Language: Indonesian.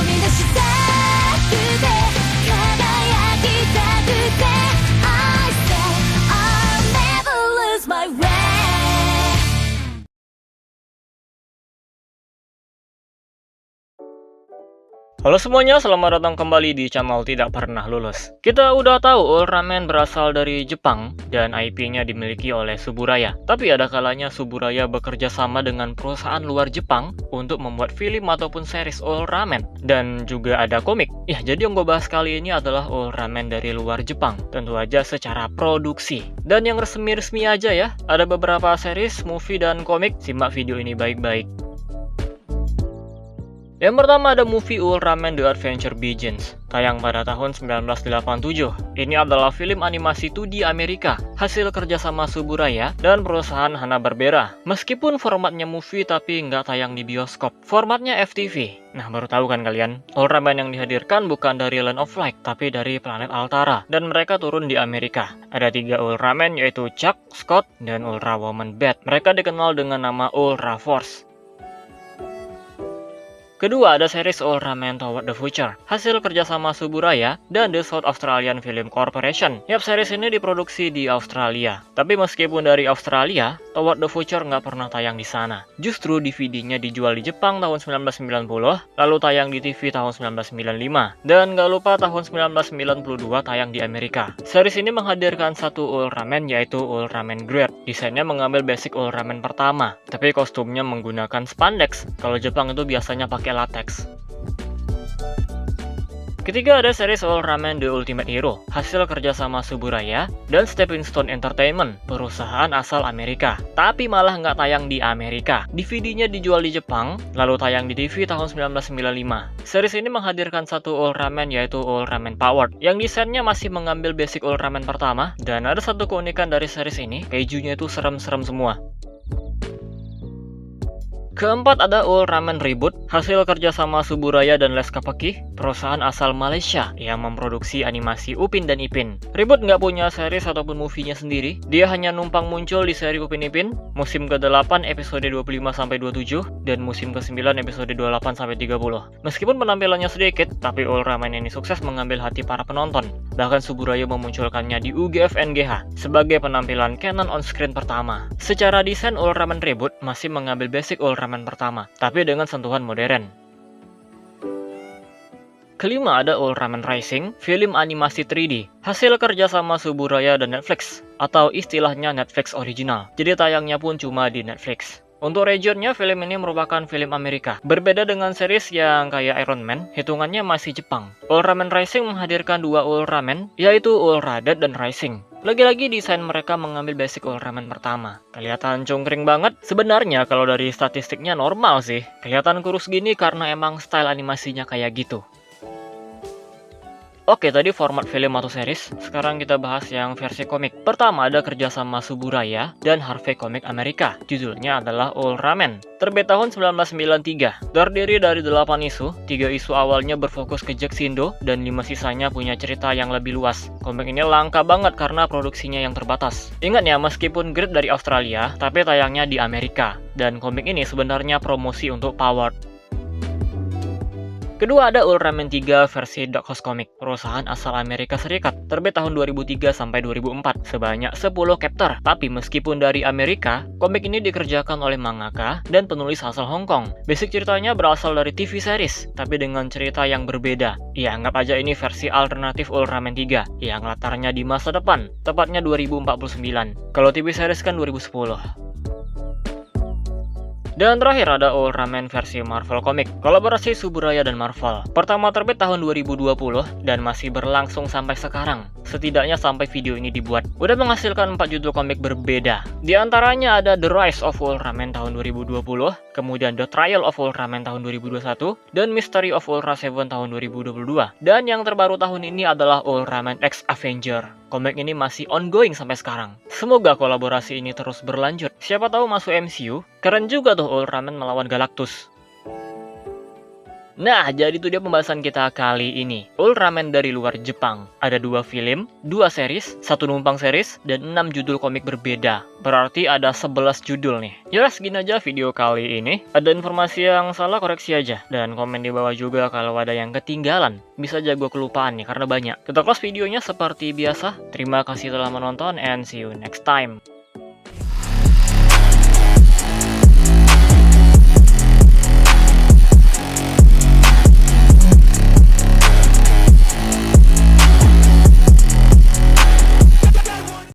み出したくて輝きたくて I say I'll never lose my way. Halo semuanya, selamat datang kembali di channel Tidak Pernah Lulus. Kita udah tahu Ultraman berasal dari Jepang dan IP-nya dimiliki oleh Suburaya. Tapi ada kalanya Suburaya bekerja sama dengan perusahaan luar Jepang untuk membuat film ataupun series Ultraman. Dan juga ada komik. Ya, jadi yang gue bahas kali ini adalah Ultraman dari luar Jepang. Tentu aja secara produksi. Dan yang resmi-resmi aja ya, ada beberapa series, movie, dan komik. Simak video ini baik-baik. Yang pertama ada movie Ultraman The Adventure Begins, tayang pada tahun 1987. Ini adalah film animasi 2D Amerika, hasil kerjasama Suburaya dan perusahaan Hanna-Barbera. Meskipun formatnya movie tapi nggak tayang di bioskop, formatnya FTV. Nah, baru tahu kan kalian? Ultraman yang dihadirkan bukan dari Land of Light, tapi dari planet Altara, dan mereka turun di Amerika. Ada 3 Ultraman yaitu Chuck, Scott, dan Ultra Woman Bat. Mereka dikenal dengan nama Ultra Force. Kedua ada series Ultraman Toward the Future, hasil kerjasama Suburaya dan The South Australian Film Corporation. Yap, series ini diproduksi di Australia. Tapi meskipun dari Australia, Toward the Future nggak pernah tayang di sana. Justru DVD-nya dijual di Jepang tahun 1990, lalu tayang di TV tahun 1995, dan nggak lupa tahun 1992 tayang di Amerika. Series ini menghadirkan satu Ultraman yaitu Ultraman Great. Desainnya mengambil basic Ultraman pertama, tapi kostumnya menggunakan spandex. Kalau Jepang itu biasanya pakai latex. Ketiga ada series Ultraman The Ultimate Hero, hasil kerjasama Suburaya dan Stepping Stone Entertainment, perusahaan asal Amerika. Tapi malah nggak tayang di Amerika. DVD-nya dijual di Jepang, lalu tayang di TV tahun 1995. Series ini menghadirkan satu Ultraman yaitu Ultraman Powered, yang desainnya masih mengambil basic Ultraman pertama, dan ada satu keunikan dari series ini, keijunya itu serem-serem semua. Keempat ada Ultraman Reboot, hasil kerjasama Suburaya dan Les Kapeki, perusahaan asal Malaysia yang memproduksi animasi Upin dan Ipin. Reboot nggak punya series ataupun movie-nya sendiri, dia hanya numpang muncul di seri Upin Ipin, musim ke-8 episode 25-27, dan musim ke-9 episode 28-30. Meskipun penampilannya sedikit, tapi Ultraman ini sukses mengambil hati para penonton. Bahkan Suburaya memunculkannya di UGF NGH sebagai penampilan canon on-screen pertama. Secara desain Ultraman Reboot masih mengambil basic Ultraman pertama, tapi dengan sentuhan modern. Kelima ada Ultraman Rising, film animasi 3D, hasil kerjasama Suburaya dan Netflix, atau istilahnya Netflix original. Jadi tayangnya pun cuma di Netflix. Untuk regionnya, film ini merupakan film Amerika. Berbeda dengan series yang kayak Iron Man, hitungannya masih Jepang. Ultraman Rising menghadirkan 2 Ultraman, yaitu Ultra Dead dan Rising. Lagi-lagi desain mereka mengambil basic Ultraman pertama. Kelihatan cungkring banget. Sebenarnya kalau dari statistiknya normal sih. Kelihatan kurus gini karena emang style animasinya kayak gitu. Oke, tadi format film atau series. Sekarang kita bahas yang versi komik. Pertama ada kerjasama Suburaya dan Harvey Comics Amerika. Judulnya adalah Ultraman. Terbit tahun 1993. Terdiri dari 8 isu. 3 isu awalnya berfokus ke Jack Shindo dan 5 sisanya punya cerita yang lebih luas. Komik ini langka banget karena produksinya yang terbatas. Ingat ya, meskipun Great dari Australia, tapi tayangnya di Amerika. Dan komik ini sebenarnya promosi untuk Powered. Kedua ada Ultraman 3 versi Dark Horse Comics, perusahaan asal Amerika Serikat, terbit tahun 2003 sampai 2004, sebanyak 10 chapter. Tapi meskipun dari Amerika, komik ini dikerjakan oleh mangaka dan penulis asal Hong Kong. Basic ceritanya berasal dari TV series, tapi dengan cerita yang berbeda. Ya, anggap aja ini versi alternatif Ultraman 3, yang latarnya di masa depan, tepatnya 2049. Kalau TV series kan 2010. Dan terakhir ada Ultraman versi Marvel Comics, kolaborasi Suburaya dan Marvel. Pertama terbit tahun 2020 dan masih berlangsung sampai sekarang. Setidaknya sampai video ini dibuat. Udah menghasilkan 4 judul komik berbeda. Di antaranya ada The Rise of Ultraman tahun 2020, kemudian The Trial of Ultraman tahun 2021, dan Mystery of Ultra 7 tahun 2022. Dan yang terbaru tahun ini adalah Ultraman X Avenger. Komik ini masih ongoing sampai sekarang. Semoga kolaborasi ini terus berlanjut. Siapa tahu masuk MCU, keren juga tuh Ultraman melawan Galactus. Nah, jadi itu dia pembahasan kita kali ini. Ultraman dari luar Jepang. Ada 2 film, 2 series, 1 numpang series, dan 6 judul komik berbeda. Berarti ada 11 judul nih. Ya segini aja video kali ini. Ada informasi yang salah, koreksi aja. Dan komen di bawah juga kalau ada yang ketinggalan. Bisa aja gue kelupaan nih, karena banyak. Kita close videonya seperti biasa. Terima kasih telah menonton and see you next time.